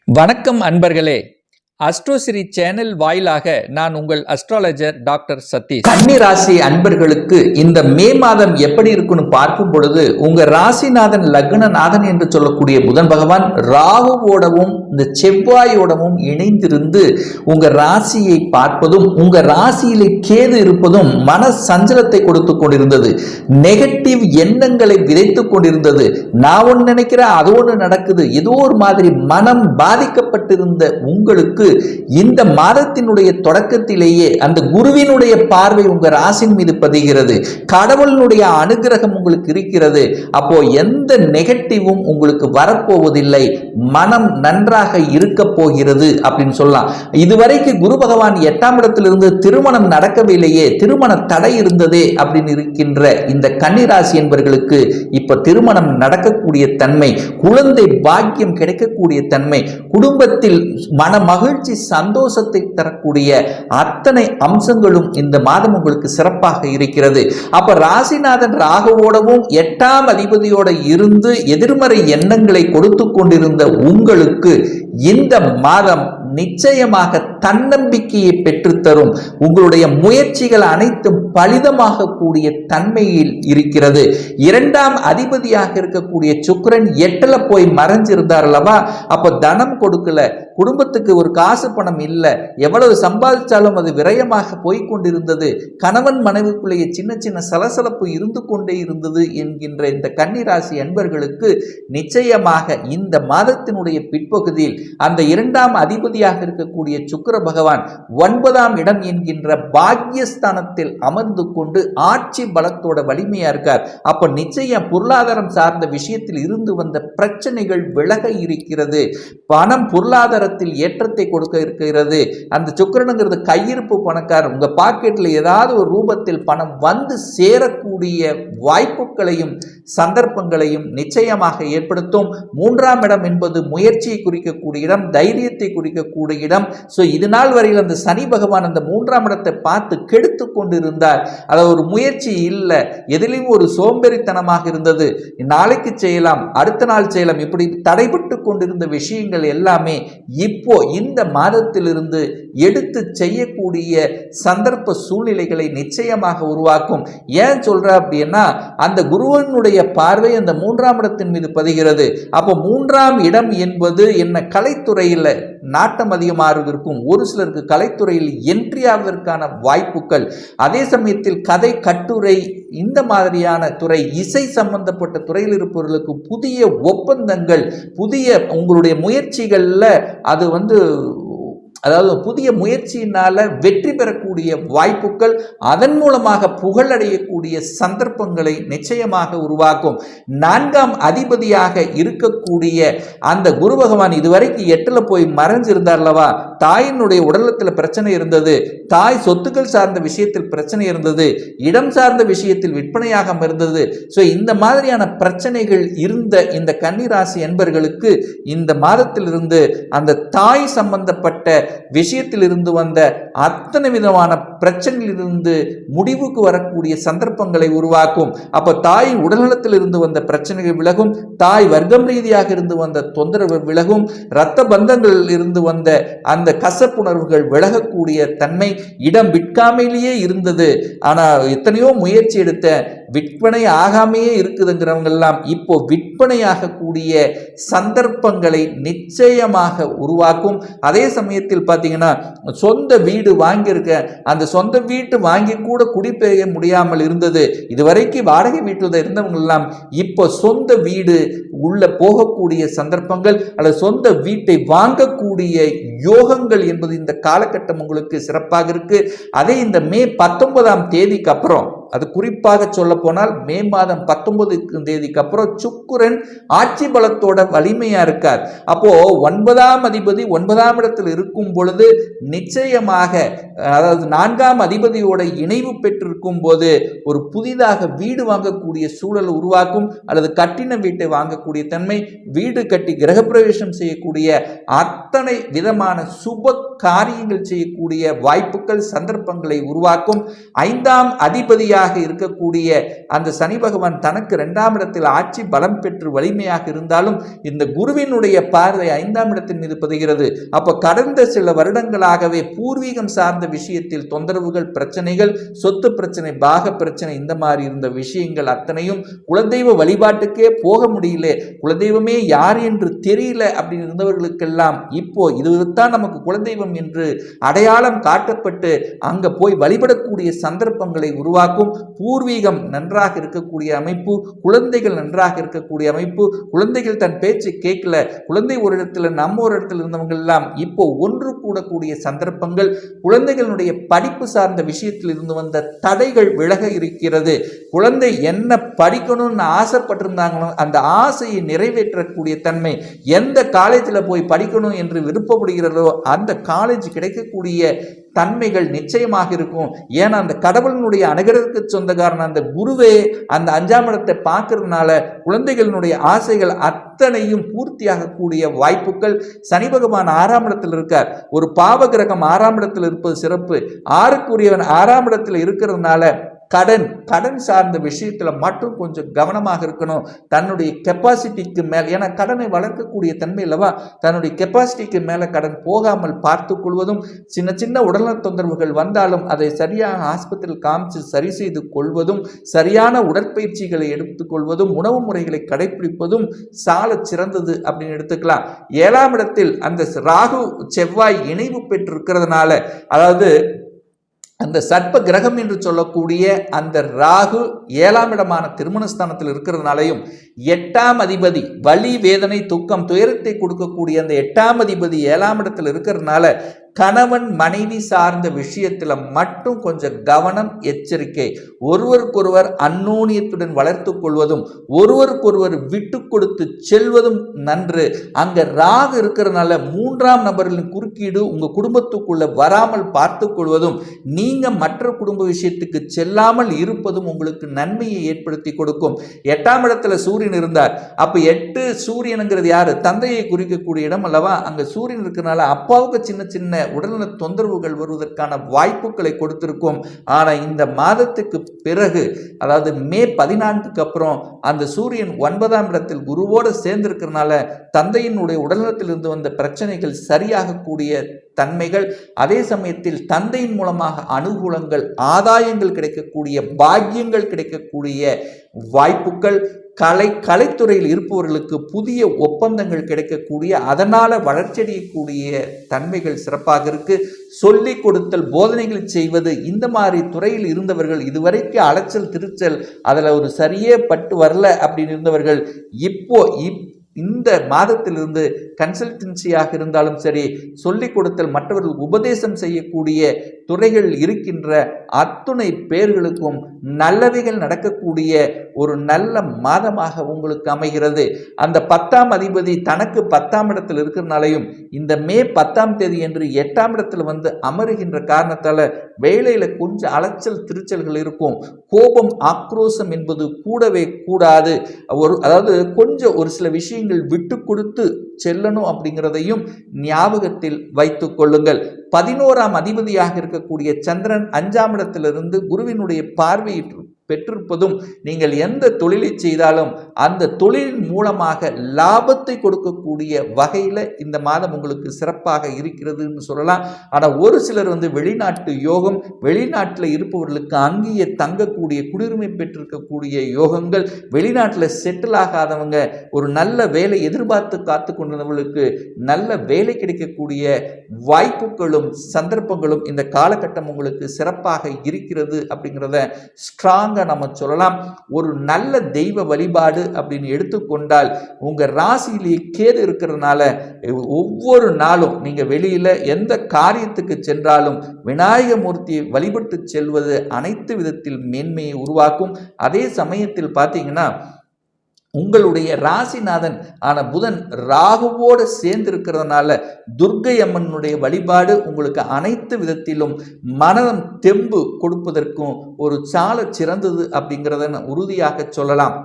வணக்கம் அன்பர்களே. அஸ்ட்ரோசிரி சேனல் வாயிலாக நான் உங்கள் அஸ்ட்ராலஜர் டாக்டர் சதீஷ். கன்னி ராசி அன்பர்களுக்கு இந்த மே மாதம் எப்படி இருக்குன்னு பார்க்கும் பொழுது உங்க ராசிநாதன் லக்னநாதன் என்று சொல்லக்கூடிய புதன் பகவான் ராகுவோடவும் இந்த செவ்வாயோடவும் இணைந்திருந்து உங்க ராசியை பார்ப்பதும் உங்க ராசியிலே கேது இருப்பதும் மன சஞ்சலத்தை கொடுத்து கொண்டிருந்தது. நெகட்டிவ் எண்ணங்களை விதைத்துக் கொண்டிருந்தது. நான் ஒன்று நினைக்கிறேன், அது ஒன்று நடக்குது, ஏதோ ஒரு மாதிரி மனம் பாதிக்கப்பட்டிருந்த உங்களுக்கு இந்த மாதத்தினுடைய தொடக்கத்திலேயே அந்த குருவினுடைய பார்வை உங்க ராசின் மீது பதிகிறது. கடவுளினுடைய அனுகிரகம் உங்களுக்கு இருக்கிறது. அப்போ எந்த நெகட்டிவும் உங்களுக்கு வரப்போவதில்லை. மனம் நன்றாக இருக்க போகிறது அப்படின்னு சொல்லலாம். இதுவரைக்கு குரு பகவான் 8ஆம் இடத்திலிருந்து திருமணம் நடக்கவில்லையே, திருமண தடை இருந்ததே அப்படின்னு இருக்கின்ற இந்த கன்னிராசி என்பவர்களுக்கு இப்ப திருமணம் நடக்கக்கூடிய தன்மை, குழந்தை பாக்கியம் கிடைக்கக்கூடிய தன்மை, குடும்பத்தில் மன மகிழ்ச்சி சந்தோஷத்தை தரக்கூடிய அத்தனை அம்சங்களும் இந்த மாதம் உங்களுக்கு சிறப்பாக இருக்கிறது. அப்ப ராசிநாதன் ராகுவோடவும் 8ஆம் அதிபதியோட இருந்து எதிர்மறை எண்ணங்களை கொடுத்து கொண்டிருந்த உங்களுக்கு இந்த மாதம் நிச்சயமாக தன்னம்பிக்கையை பெற்றுத்தரும். உங்களுடைய முயற்சிகள் அனைத்தும் பலிதமாக கூடிய தன்மையில் இருக்கிறது. 2ஆம் அதிபதியாக இருக்கக்கூடிய சுக்கிரன் 8ல போய் மறைஞ்சிருந்தார் அல்லவா, அப்ப தனம் கொடுக்கல, குடும்பத்துக்கு ஒரு காசு பணம் இல்லை, எவ்வளவு சம்பாதிச்சாலும் அது விரயமாக போய்கொண்டிருந்தது, கணவன் மனைவிக்குள்ளேயே சின்ன சின்ன சலசலப்பு இருந்து கொண்டே இருந்தது என்கின்ற இந்த கன்னிராசி அன்பர்களுக்கு நிச்சயமாக இந்த மாதத்தினுடைய பிற்பகுதியில் அந்த 2ஆம் அதிபதியாக இருக்கக்கூடிய சுக்கிர பகவான் 9ஆம் இடம் என்கின்ற பாக்கியஸ்தானத்தில் அமர்ந்து கொண்டு ஆட்சி பலத்தோட வலிமையா இருக்கார். அப்ப நிச்சயம் பொருளாதாரம் சார்ந்த விஷயத்தில் இருந்து வந்த பிரச்சனைகள் விலக இருக்கிறது. பணம் பொருளாதாரத்தில் ஏற்றத்தை கொடுக்க இருக்கிறது. அந்த சுக்கிரனுங்கிறது கையிருப்பு பணக்காரர். உங்க பாக்கெட்ல ஏதாவது ஒரு ரூபத்தில் பணம் வந்து சேரக்கூடிய வாய்ப்புகளையும் சந்தர்ப்பங்களையும் நிச்சயமாக ஏற்படுத்தும். 3ஆம் இடம் என்பது முயற்சியை குறிக்கக்கூடிய இடம், தைரியத்தை குறிக்கக்கூடிய இடம். இது நாள் வரையில் அந்த சனி பகவான் அந்த 3ஆம் இடத்தை பார்த்து கெடுத்து கொண்டிருந்தார். அதாவது ஒரு முயற்சி இல்லை, எதிலையும் ஒரு சோம்பேறித்தனமாக இருந்தது. நாளைக்கு செய்யலாம், அடுத்த நாள் செய்யலாம், இப்படி தடைபட்டு கொண்டிருந்த விஷயங்கள் எல்லாமே இப்போ இந்த மாதத்திலிருந்து எடுத்து செய்யக்கூடிய சந்தர்ப்ப சூழ்நிலைகளை நிச்சயமாக உருவாக்கும். ஏன் சொல்ற அப்படின்னா, அந்த குருவனுடைய பார்வை அந்த 3ஆம் இடத்தின் மீது பதிகிறது. அப்போ 3ஆம் இடம் என்பது என்ன, கலைத்துறையில் நாட்டம் அதிகமாக இருக்கும். ஒரு சிலருக்கு கலைத்துறையில் என்ட்ரி ஆவதற்கான வாய்ப்புகள், அதே சமயத்தில் கதை கட்டுரை இந்த மாதிரியான துறை, இசை சம்பந்தப்பட்ட துறையில் இருப்பவர்களுக்கு புதிய ஒப்பந்தங்கள், புதிய உங்களுடைய முயற்சிகளில் அது அதாவது புதிய முயற்சியினால வெற்றி பெறக்கூடிய வாய்ப்புகள், அதன் மூலமாக புகழடையக்கூடிய சந்தர்ப்பங்களை நிச்சயமாக உருவாக்கும். 4ஆம் அதிபதியாக இருக்கக்கூடிய அந்த குரு பகவான் இதுவரைக்கும் 8ல போய் மறைஞ்சிருந்தார் அல்லவா, தாயினுடைய உடலத்தில் பிரச்சனை இருந்தது, தாய் சொத்துக்கள் சார்ந்த விஷயத்தில் பிரச்சனை இருந்தது, இடம் சார்ந்த விஷயத்தில் விற்பனையாக இருந்தது. இந்த மாதிரியான பிரச்சனைகள் இருந்த இந்த கன்னிராசி என்பர்களுக்கு இந்த மாதத்திலிருந்து அந்த தாய் சம்பந்தப்பட்ட விஷயத்தில் இருந்து வந்த அத்தனை விதமான பிரச்சனையிலிருந்து முடிவுக்கு வரக்கூடிய சந்தர்ப்பங்களை உருவாக்கும். அப்ப தாய் உடல்நலத்தில் இருந்து வந்த பிரச்சனைகள் விலகும், தாய் வர்க்கம் ரீதியாக இருந்து வந்த தொந்தரவு விலகும், இரத்த பந்தங்களில் இருந்து வந்த அந்த கசப்புணர்வுகள் விலகக்கூடிய தன்மை, இடம் விற்காமையிலேயே இருந்தது, ஆனா எத்தனையோ முயற்சி எடுத்த விற்பனை ஆகாமையே இருக்குதுங்கிறவங்க எல்லாம் இப்போ விற்பனையாக கூடிய சந்தர்ப்பங்களை நிச்சயமாக உருவாக்கும். அதே சமயத்தில் பார்த்தீங்கன்னா, சொந்த வீடு வாங்கியிருக்க, அந்த சொந்த வீட்டு வாங்கி கூட குடிபெயர முடியாமல் இருந்தது, இதுவரைக்கும் வாடகை வீட்டில் இருந்தவங்க எல்லாம் இப்போ சொந்த வீடு உள்ள போகக்கூடிய சந்தர்ப்பங்கள் அல்லது சொந்த வீட்டை வாங்கக்கூடிய யோகங்கள் என்பது இந்த காலகட்டம் உங்களுக்கு சிறப்பாக இருக்கு. அதே இந்த மே 19ஆம் தேதிக்கு அப்புறம், அது குறிப்பாக சொல்ல போனால் மே மாதம் 19ஆம் தேதிக்கு அப்புறம் சுக்கிரன் ஆட்சி பலத்தோட வலிமையா இருக்கார். அப்போ 9ஆம் அதிபதி 9ஆம் இடத்தில் இருக்கும் பொழுது நிச்சயமாக, அதாவது 4ஆம் அதிபதியோட இணைவு பெற்றிருக்கும் போது ஒரு புதிதாக வீடு வாங்கக்கூடிய சூழல் உருவாக்கும், அல்லது கட்டின வீட்டை வாங்கக்கூடிய தன்மை, வீடு கட்டி கிரகப்பிரவேசம் செய்யக்கூடிய அத்தனை விதமான சுப காரியங்கள் செய்யக்கூடிய வாய்ப்புகள் சந்தர்ப்பங்களை உருவாக்கும். 5ஆம் அதிபதியாக அதிபதியாக இருக்கக்கூடிய அந்த சனி பகவான் தனக்கு 2ஆம் இடத்தில் ஆட்சி பலம் பெற்று வலிமையாக இருந்தாலும் இந்த குருவினுடைய பார்வை 5ஆம் இடத்தின் மீது பதிகிறது. அப்ப கடந்த சில வருடங்களாகவே பூர்வீகம் சார்ந்த விஷயத்தில் தொந்தரவுகள், பிரச்சனைகள், சொத்து பிரச்சனை, பாக பிரச்சனை, இந்த மாதிரி இருந்த விஷயங்கள் அத்தனையும் குலதெய்வ வழிபாட்டுக்கே போக முடியல, குலதெய்வமே யார் என்று தெரியல அப்படின்னு இருந்தவர்களுக்கெல்லாம் இப்போ இதுதான் நமக்கு குலதெய்வம் என்று அடையாளம் காட்டப்பட்டு அங்க போய் வழிபடக்கூடிய சந்தர்ப்பங்களை உருவாக்கும். பூர்வீகம் நன்றாக இருக்கக்கூடிய அமைப்பு, குழந்தைகள் நன்றாக இருக்கக்கூடிய அமைப்பு, குழந்தைகள் தன் பேச்சை கேட்கல, குழந்தை ஒரு இடத்துல நம்ம ஒரு இடத்துல இருந்தவங்க எல்லாம் இப்போ ஒன்று கூடக்கூடிய சந்தர்ப்பங்கள், குழந்தைகளுடைய படிப்பு சார்ந்த விஷயத்தில் இருந்து வந்த தடைகள் விலக இருக்கிறது. குழந்தை என்ன படிக்கணும்னு ஆசைப்பட்டிருந்தாங்களோ அந்த ஆசையை நிறைவேற்றக்கூடிய தன்மை, எந்த காலேஜில் போய் படிக்கணும் என்று விருப்பப்படுகிறதோ அந்த காலேஜ் கிடைக்கக்கூடிய தன்மைகள் நிச்சயமாக இருக்கும். ஏன்னா அந்த கடவுளினுடைய அனுகிரகத்துக்கு சொந்தக்காரன் அந்த குருவே அந்த 5ஆம் இடத்தை பார்க்கறதுனால குழந்தைகளினுடைய ஆசைகள் அத்தனையும் பூர்த்தியாகக்கூடிய வாய்ப்புகள். சனி பகவான் 6ஆம் இடத்தில் இருக்கார். ஒரு பாவ கிரகம் 6ஆம் இடத்தில் இருப்பது சிறப்பு. 6க்குரியவன் 6ஆம் இடத்தில் இருக்கிறதுனால கடன் சார்ந்த விஷயத்துல மட்டும் கொஞ்சம் கவனமாக இருக்கணும். தன்னுடைய கெப்பாசிட்டிக்கு மேல், ஏன்னா கடனை வளர்க்கக்கூடிய தன்மை இல்லவா, தன்னுடைய கெப்பாசிட்டிக்கு மேல கடன் போகாமல் பார்த்து கொள்வதும், சின்ன சின்ன உடல்நல தொந்தரவுகள் வந்தாலும் அதை சரியான ஆஸ்பத்திரியில் காமிச்சு சரி செய்து கொள்வதும், சரியான உடற்பயிற்சிகளை எடுத்துக்கொள்வதும், உணவு முறைகளை கடைபிடிப்பதும் சால சிறந்தது அப்படின்னு எடுத்துக்கலாம். 7ஆம் இடத்தில் அந்த ராகு செவ்வாய் இணைவு பெற்றிருக்கிறதுனால, அதாவது அந்த சர்ப்ப கிரகம் என்று சொல்லக்கூடிய அந்த ராகு 7ஆம் இடமான திருமணஸ்தானத்தில் இருக்கிறதுனாலையும், 8ஆம் அதிபதி வலி, வேதனை, துக்கம், துயரத்தை கொடுக்கக்கூடிய அந்த 8ஆம் அதிபதி 7ஆம் இடத்தில் இருக்கிறதுனால கணவன் மனைவி சார்ந்த விஷயத்துல மட்டும் கொஞ்சம் கவனம், எச்சரிக்கை. ஒருவருக்கொருவர் அந்நோனியத்துடன் வளர்த்து கொள்வதும், ஒருவருக்கொருவர் விட்டு கொடுத்து செல்வதும் நன்று. அங்க ராகு இருக்கிறதுனால 3ஆம் நபர்களின் குறுக்கீடு உங்க குடும்பத்துக்குள்ள வராமல் பார்த்து கொள்வதும், நீங்க மற்ற குடும்ப விஷயத்துக்கு செல்லாமல் இருப்பதும் உங்களுக்கு நன்மையை ஏற்படுத்தி கொடுக்கும். 8ஆம் இடத்துல சூரியன் இருந்தார். அப்ப 8 சூரியனுங்கிறது யாரு? தந்தையை குறிக்கக்கூடிய இடம் அல்லவா. அங்க சூரியன் இருக்கிறதுனால அப்பாவுக்கு சின்ன சின்ன உடல்நல தொந்தரவுகள் வருவதற்கான வாய்ப்புகளை கொடுத்திருக்கும். ஆனா இந்த மாதத்துக்கு பிறகு, அதாவது மே 14க்கு அப்புறம் அந்த சூரியன் 9ஆம் இடத்தில் குருவோடு சேர்ந்திருக்கிறதுனால தந்தையினுடைய உடல்நலத்தில் இருந்து வந்த பிரச்சனைகள் சரியாகக்கூடிய தன்மைகள், அதே சமயத்தில் தந்தையின் மூலமாக அனுகூலங்கள், ஆதாயங்கள் கிடைக்கக்கூடிய, பாக்கியங்கள் கிடைக்கக்கூடிய வாய்ப்புகள், கலைத்துறையில் இருப்பவர்களுக்கு புதிய ஒப்பந்தங்கள் கிடைக்கக்கூடிய, அதனால வளர்ச்சியடையக்கூடிய தன்மைகள் சிறப்பாக இருக்கு. சொல்லிக் கொடுத்தல், போதனைகள் செய்வது, இந்த மாதிரி துறையில் இருந்தவர்கள், இதுவரைக்கும் அலைச்சல் திருச்சல் அதில் ஒரு சரியே பட்டு வரல அப்படின்னு இருந்தவர்கள் இப்போ இந்த மாதத்திலிருந்து கன்சல்டன்சியாக இருந்தாலும் சரி, சொல்லிக் கொடுத்தல், மற்றவர்கள் உபதேசம் செய்யக்கூடிய துறைகள் இருக்கின்ற அத்துணை பேர்களுக்கும் நல்லவைகள் நடக்கக்கூடிய ஒரு நல்ல மாதமாக உங்களுக்கு அமைகிறது. அந்த 10ஆம் அதிபதி தனக்கு 10ஆம் இடத்தில் இருக்கிறனாலையும் இந்த மே 10ஆம் தேதி என்று 8ஆம் இடத்தில் வந்து அமருகின்ற காரணத்தால வேலையில கொஞ்சம் அலைச்சல் திருச்சல்கள் இருக்கும். கோபம், ஆக்ரோஷம் என்பது கூடவே கூடாது. அதாவது கொஞ்சம் ஒரு சில விஷயங்கள் விட்டு கொடுத்து செல்லணும் அப்படிங்கிறதையும் ஞாபகத்தில் வைத்துக் கொள்ளுங்கள். 11ஆம் அதிபதியாக இருக்கக்கூடிய சந்திரன் 5ஆம் இடத்திலிருந்து குருவினுடைய பார்வையை பெற்றிருப்பதும், நீங்கள் எந்த தொழிலை செய்தாலும் அந்த தொழிலின் மூலமாக லாபத்தை கொடுக்கக்கூடிய வகையில் இந்த மாதம் உங்களுக்கு சிறப்பாக இருக்கிறதுன்னு சொல்லலாம். ஆனால் ஒரு சிலர் வந்து வெளிநாட்டு யோகம், வெளிநாட்டில் இருப்பவர்களுக்கு அங்கேயே தங்கக்கூடிய, குடியுரிமை பெற்றிருக்கக்கூடிய யோகங்கள், வெளிநாட்டில் செட்டில் ஆகாதவங்க ஒரு நல்ல வேலை எதிர்பார்த்து காத்து கொண்டவர்களுக்கு நல்ல வேலை கிடைக்கக்கூடிய வாய்ப்புகளும் சந்தர்ப்பங்களும் இந்த காலகட்டம் உங்களுக்கு சிறப்பாக இருக்கிறது அப்படிங்கிறத ஸ்ட்ராங் நம்ம சொல்லலாம். ஒரு நல்ல தெய்வ வழிபாடு அப்படின்னு எடுத்துக்கொண்டால், உங்க ராசியிலேயே கேது இருக்கிறதுனால ஒவ்வொரு நாளும் நீங்க வெளியில எந்த காரியத்துக்கு சென்றாலும் விநாயக மூர்த்தியை வழிபட்டு செல்வது அனைத்து விதத்தில் மேன்மையை உருவாக்கும். அதே சமயத்தில் பார்த்தீங்கன்னா உங்களுடைய ராசிநாதன் ஆன புதன் ராகுவோடு சேர்ந்து இருக்கிறதுனால துர்க்கை அம்மனுடைய வழிபாடு உங்களுக்கு அனைத்து விதத்திலும் மனம் தெம்பு கொடுப்பதற்கும் ஒரு சால சிறந்தது அப்படிங்கிறத உறுதியாக சொல்லலாம்.